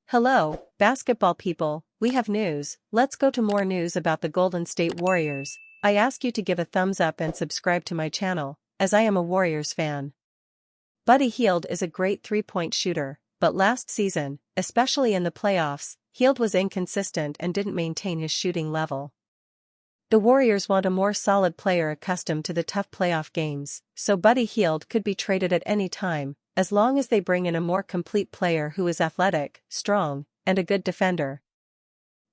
Hello, basketball people, we have news. Let's go to more news about the Golden State Warriors. I ask you to give a thumbs up and subscribe to my channel, as I am a Warriors fan. Buddy Hield is a great three-point shooter, but last season, especially in the playoffs, Hield was inconsistent and didn't maintain his shooting level. The Warriors want a more solid player accustomed to the tough playoff games, so Buddy Hield could be traded at any time, as long as they bring in a more complete player who is athletic, strong, and a good defender.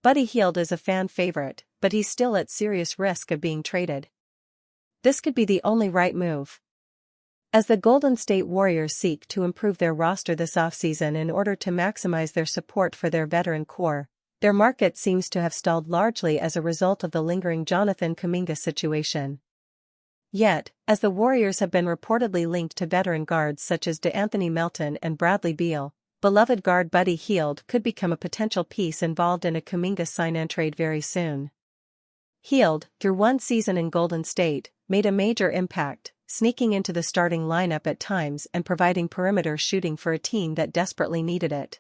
Buddy Hield is a fan favorite, but he's still at serious risk of being traded. This could be the only right move. As the Golden State Warriors seek to improve their roster this offseason in order to maximize their support for their veteran core, their market seems to have stalled largely as a result of the lingering Jonathan Kuminga situation. Yet, as the Warriors have been reportedly linked to veteran guards such as DeAnthony Melton and Bradley Beal, beloved guard Buddy Hield could become a potential piece involved in a Kuminga sign-and-trade very soon. Hield, through one season in Golden State, made a major impact, sneaking into the starting lineup at times and providing perimeter shooting for a team that desperately needed it.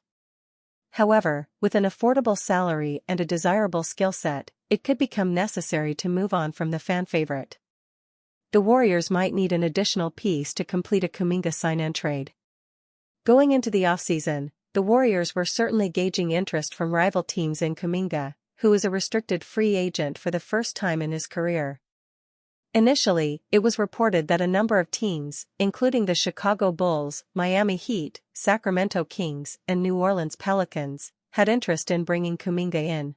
However, with an affordable salary and a desirable skill set, it could become necessary to move on from the fan favorite. The Warriors might need an additional piece to complete a Kuminga sign-and-trade. Going into the offseason, the Warriors were certainly gauging interest from rival teams in Kuminga, who is a restricted free agent for the first time in his career. Initially, it was reported that a number of teams, including the Chicago Bulls, Miami Heat, Sacramento Kings, and New Orleans Pelicans, had interest in bringing Kuminga in.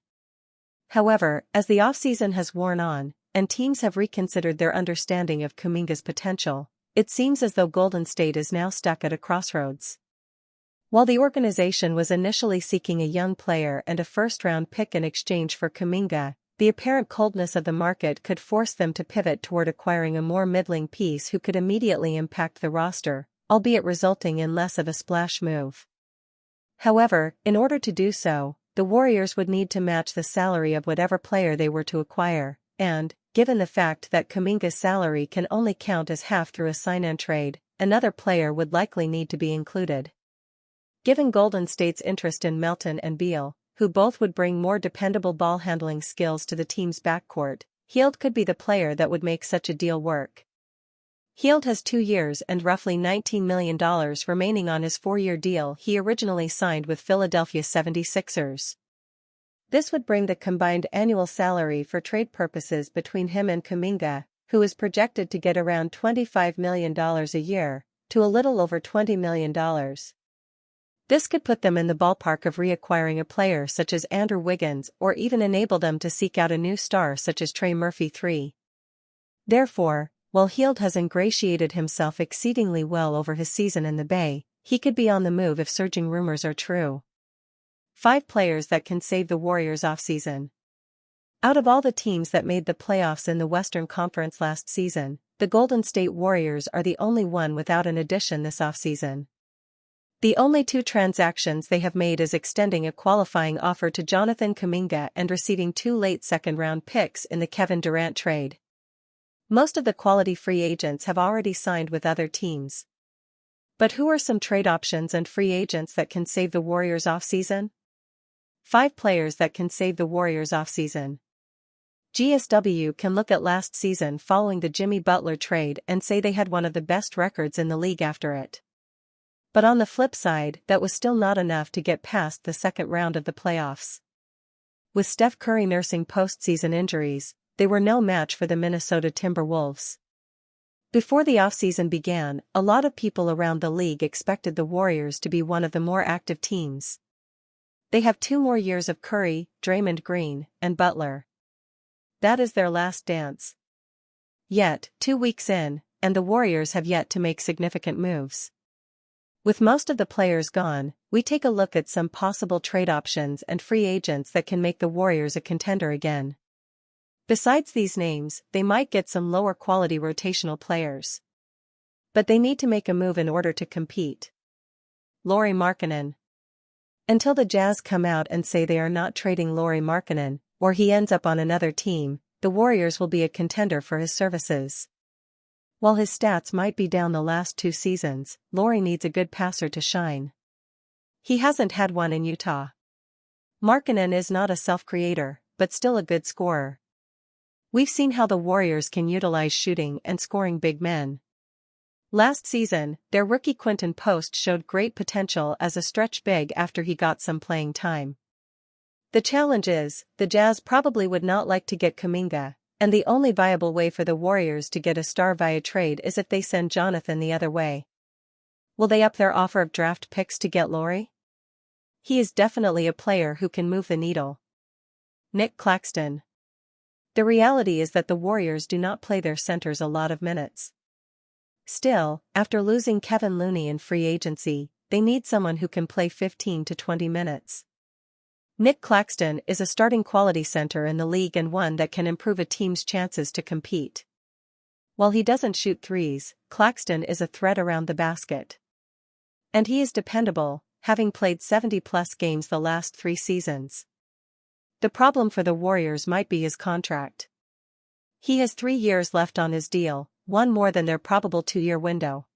However, as the offseason has worn on, and teams have reconsidered their understanding of Kuminga's potential, it seems as though Golden State is now stuck at a crossroads. While the organization was initially seeking a young player and a first-round pick in exchange for Kuminga, the apparent coldness of the market could force them to pivot toward acquiring a more middling piece who could immediately impact the roster, albeit resulting in less of a splash move. However, in order to do so, the Warriors would need to match the salary of whatever player they were to acquire, and, given the fact that Kuminga's salary can only count as half through a sign-and-trade, another player would likely need to be included. Given Golden State's interest in Melton and Beal, who both would bring more dependable ball-handling skills to the team's backcourt, Hield could be the player that would make such a deal work. Hield has 2 years and roughly $19 million remaining on his 4-year deal he originally signed with Philadelphia 76ers. This would bring the combined annual salary for trade purposes between him and Kuminga, who is projected to get around $25 million a year, to a little over $20 million. This could put them in the ballpark of reacquiring a player such as Andrew Wiggins or even enable them to seek out a new star such as Trey Murphy III. Therefore, while Hield has ingratiated himself exceedingly well over his season in the Bay, he could be on the move if surging rumors are true. 5 players that can save the Warriors offseason. Out of all the teams that made the playoffs in the Western Conference last season, the Golden State Warriors are the only one without an addition this offseason. The only 2 transactions they have made is extending a qualifying offer to Jonathan Kuminga and receiving 2 late second-round picks in the Kevin Durant trade. Most of the quality free agents have already signed with other teams. But who are some trade options and free agents that can save the Warriors offseason? 5 players that can save the Warriors offseason. GSW can look at last season following the Jimmy Butler trade and say they had one of the best records in the league after it. But on the flip side, that was still not enough to get past the second round of the playoffs. With Steph Curry nursing postseason injuries, they were no match for the Minnesota Timberwolves. Before the offseason began, a lot of people around the league expected the Warriors to be one of the more active teams. They have 2 more years of Curry, Draymond Green, and Butler. That is their last dance. Yet, 2 weeks in, and the Warriors have yet to make significant moves. With most of the players gone, we take a look at some possible trade options and free agents that can make the Warriors a contender again. Besides these names, they might get some lower-quality rotational players. But they need to make a move in order to compete. Lauri Markkanen. Until the Jazz come out and say they are not trading Lauri Markkanen, or he ends up on another team, the Warriors will be a contender for his services. While his stats might be down the last 2 seasons, Lauri needs a good passer to shine. He hasn't had one in Utah. Markkanen is not a self-creator, but still a good scorer. We've seen how the Warriors can utilize shooting and scoring big men. Last season, their rookie Quinton Post showed great potential as a stretch big after he got some playing time. The challenge is, the Jazz probably would not like to get Kuminga, and the only viable way for the Warriors to get a star via trade is if they send Jonathan the other way. Will they up their offer of draft picks to get Lauri? He is definitely a player who can move the needle. Nick Claxton. The reality is that the Warriors do not play their centers a lot of minutes. Still, after losing Kevin Looney in free agency, they need someone who can play 15 to 20 minutes. Nick Claxton is a starting quality center in the league and one that can improve a team's chances to compete. While he doesn't shoot threes, Claxton is a threat around the basket. And he is dependable, having played 70-plus games the last 3 seasons. The problem for the Warriors might be his contract. He has 3 years left on his deal, one more than their probable 2-year window.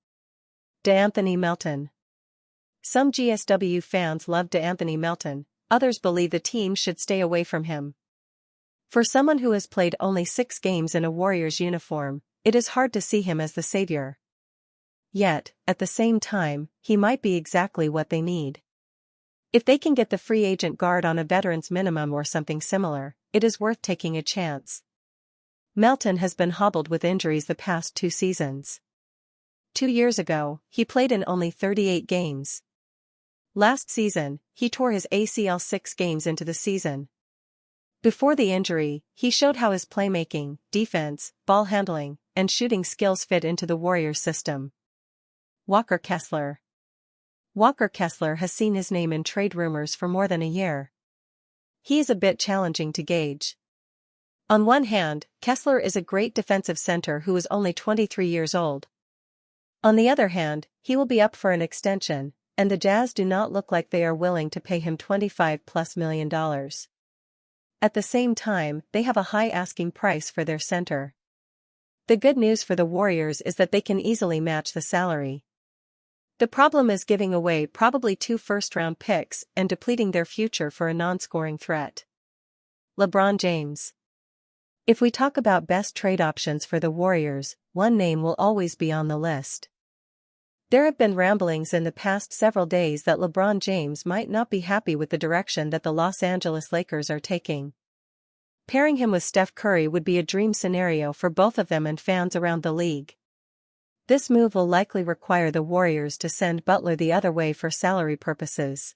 DeAnthony Melton. Some GSW fans love DeAnthony Melton, others believe the team should stay away from him. For someone who has played only 6 games in a Warriors uniform, it is hard to see him as the savior. Yet, at the same time, he might be exactly what they need. If they can get the free agent guard on a veteran's minimum or something similar, it is worth taking a chance. Melton has been hobbled with injuries the past 2 seasons. 2 years ago, he played in only 38 games. Last season, he tore his ACL 6 games into the season. Before the injury, he showed how his playmaking, defense, ball handling, and shooting skills fit into the Warriors system. Walker Kessler. Walker Kessler has seen his name in trade rumors for more than a year. He is a bit challenging to gauge. On one hand, Kessler is a great defensive center who is only 23 years old. On the other hand, he will be up for an extension, and the Jazz do not look like they are willing to pay him $25+ million. At the same time, they have a high asking price for their center. The good news for the Warriors is that they can easily match the salary. The problem is giving away probably 2 first-round picks and depleting their future for a non-scoring threat. LeBron James. If we talk about best trade options for the Warriors, one name will always be on the list. There have been ramblings in the past several days that LeBron James might not be happy with the direction that the Los Angeles Lakers are taking. Pairing him with Steph Curry would be a dream scenario for both of them and fans around the league. This move will likely require the Warriors to send Butler the other way for salary purposes.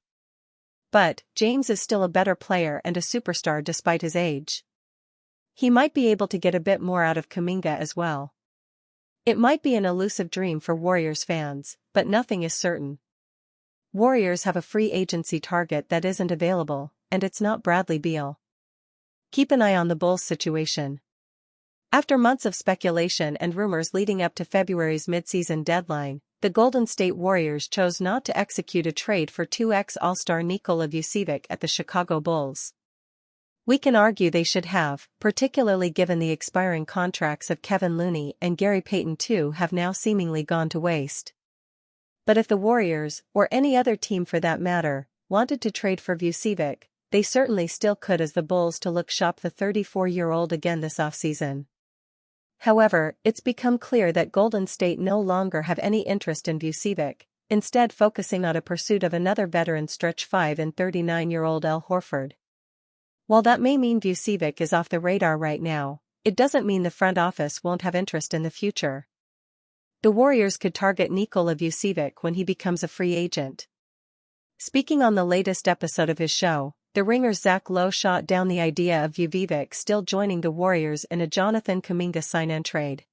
But, James is still a better player and a superstar despite his age. He might be able to get a bit more out of Kuminga as well. It might be an elusive dream for Warriors fans, but nothing is certain. Warriors have a free agency target that isn't available, and it's not Bradley Beal. Keep an eye on the Bulls' situation. After months of speculation and rumors leading up to February's midseason deadline, the Golden State Warriors chose not to execute a trade for 2X All-Star Nikola Vucevic at the Chicago Bulls. We can argue they should have, particularly given the expiring contracts of Kevin Looney and Gary Payton II have now seemingly gone to waste. But if the Warriors, or any other team for that matter, wanted to trade for Vucevic, they certainly still could, as the Bulls to look shop the 34-year-old again this offseason. However, it's become clear that Golden State no longer have any interest in Vucevic, instead focusing on a pursuit of another veteran stretch 5 and 39-year-old Al Horford. While that may mean Vucevic is off the radar right now, it doesn't mean the front office won't have interest in the future. The Warriors could target Nikola Vucevic when he becomes a free agent. Speaking on the latest episode of his show, The Ringer's Zach Lowe shot down the idea of Vucevic still joining the Warriors in a Jonathan Kuminga sign-and trade.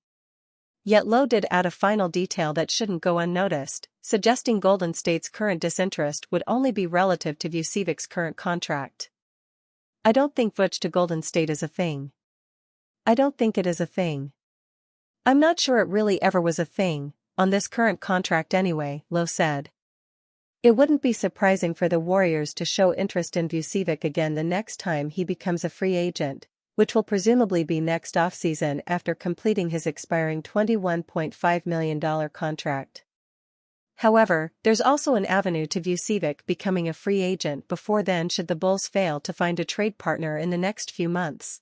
Yet Lowe did add a final detail that shouldn't go unnoticed, suggesting Golden State's current disinterest would only be relative to Vucevic's current contract. I don't think Vooch to Golden State is a thing. I don't think it is a thing. I'm not sure it really ever was a thing, on this current contract anyway, Lowe said. It wouldn't be surprising for the Warriors to show interest in Vucevic again the next time he becomes a free agent, which will presumably be next offseason after completing his expiring $21.5 million contract. However, there's also an avenue to Vucevic becoming a free agent before then should the Bulls fail to find a trade partner in the next few months.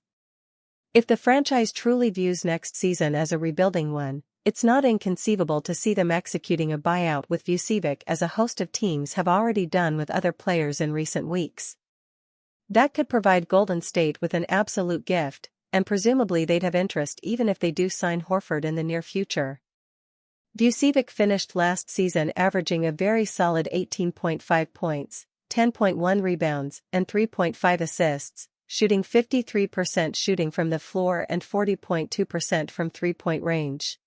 If the franchise truly views next season as a rebuilding one, it's not inconceivable to see them executing a buyout with Vucevic, as a host of teams have already done with other players in recent weeks. That could provide Golden State with an absolute gift, and presumably they'd have interest even if they do sign Horford in the near future. Vucevic finished last season averaging a very solid 18.5 points, 10.1 rebounds, and 3.5 assists, shooting 53% shooting from the floor and 40.2% from three-point range.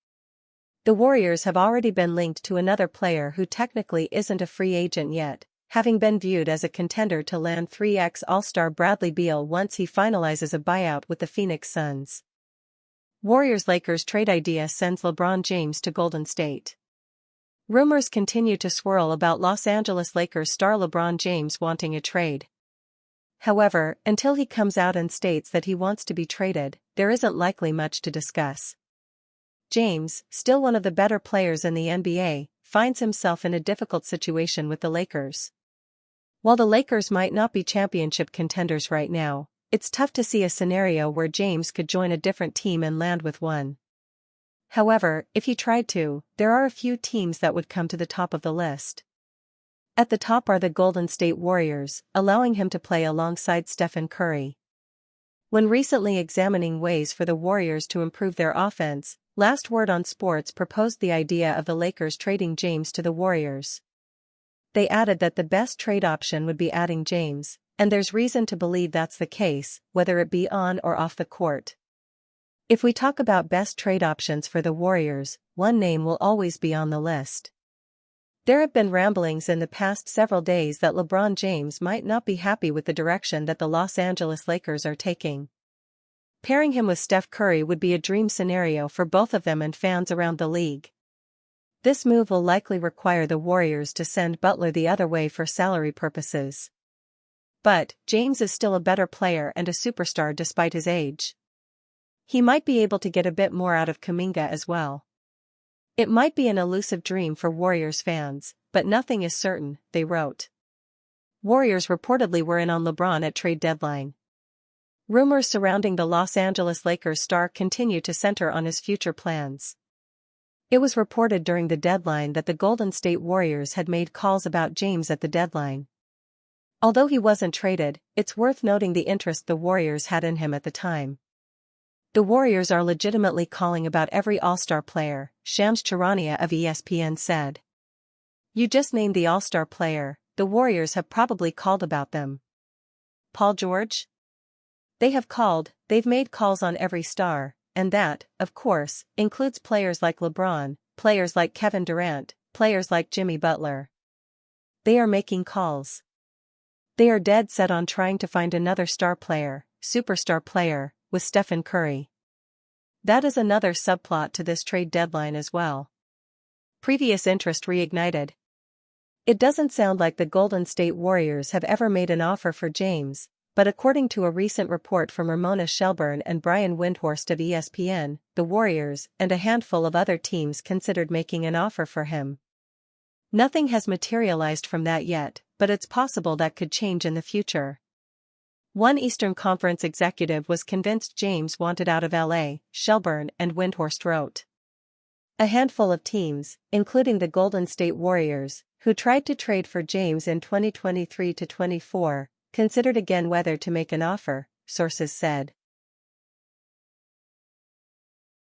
The Warriors have already been linked to another player who technically isn't a free agent yet, having been viewed as a contender to land 3x All-Star Bradley Beal once he finalizes a buyout with the Phoenix Suns. Warriors-Lakers trade idea sends LeBron James to Golden State. Rumors continue to swirl about Los Angeles Lakers star LeBron James wanting a trade. However, until he comes out and states that he wants to be traded, there isn't likely much to discuss. James, still one of the better players in the NBA, finds himself in a difficult situation with the Lakers. While the Lakers might not be championship contenders right now, it's tough to see a scenario where James could join a different team and land with one. However, if he tried to, there are a few teams that would come to the top of the list. At the top are the Golden State Warriors, allowing him to play alongside Stephen Curry. When recently examining ways for the Warriors to improve their offense, Last Word on Sports proposed the idea of the Lakers trading James to the Warriors. They added that the best trade option would be adding James, and there's reason to believe that's the case, whether it be on or off the court. If we talk about best trade options for the Warriors, one name will always be on the list. There have been ramblings in the past several days that LeBron James might not be happy with the direction that the Los Angeles Lakers are taking. Pairing him with Steph Curry would be a dream scenario for both of them and fans around the league. This move will likely require the Warriors to send Butler the other way for salary purposes. But, James is still a better player and a superstar despite his age. He might be able to get a bit more out of Kuminga as well. It might be an elusive dream for Warriors fans, but nothing is certain, they wrote. Warriors reportedly were in on LeBron at trade deadline. Rumors surrounding the Los Angeles Lakers star continue to center on his future plans. It was reported during the deadline that the Golden State Warriors had made calls about James at the deadline. Although he wasn't traded, it's worth noting the interest the Warriors had in him at the time. The Warriors are legitimately calling about every All-Star player, Shams Charania of ESPN said. You just named the All-Star player, the Warriors have probably called about them. Paul George? They've made calls on every star, and that, of course, includes players like LeBron, players like Kevin Durant, players like Jimmy Butler. They are making calls. They are dead set on trying to find another star player, superstar player, with Stephen Curry. That is another subplot to this trade deadline as well. Previous interest reignited. It doesn't sound like the Golden State Warriors have ever made an offer for James, but according to a recent report from Ramona Shelburne and Brian Windhorst of ESPN, the Warriors and a handful of other teams considered making an offer for him. Nothing has materialized from that yet, but it's possible that could change in the future. One Eastern Conference executive was convinced James wanted out of LA, Shelburne and Windhorst wrote. A handful of teams, including the Golden State Warriors, who tried to trade for James in 2023-24, considered again whether to make an offer, sources said.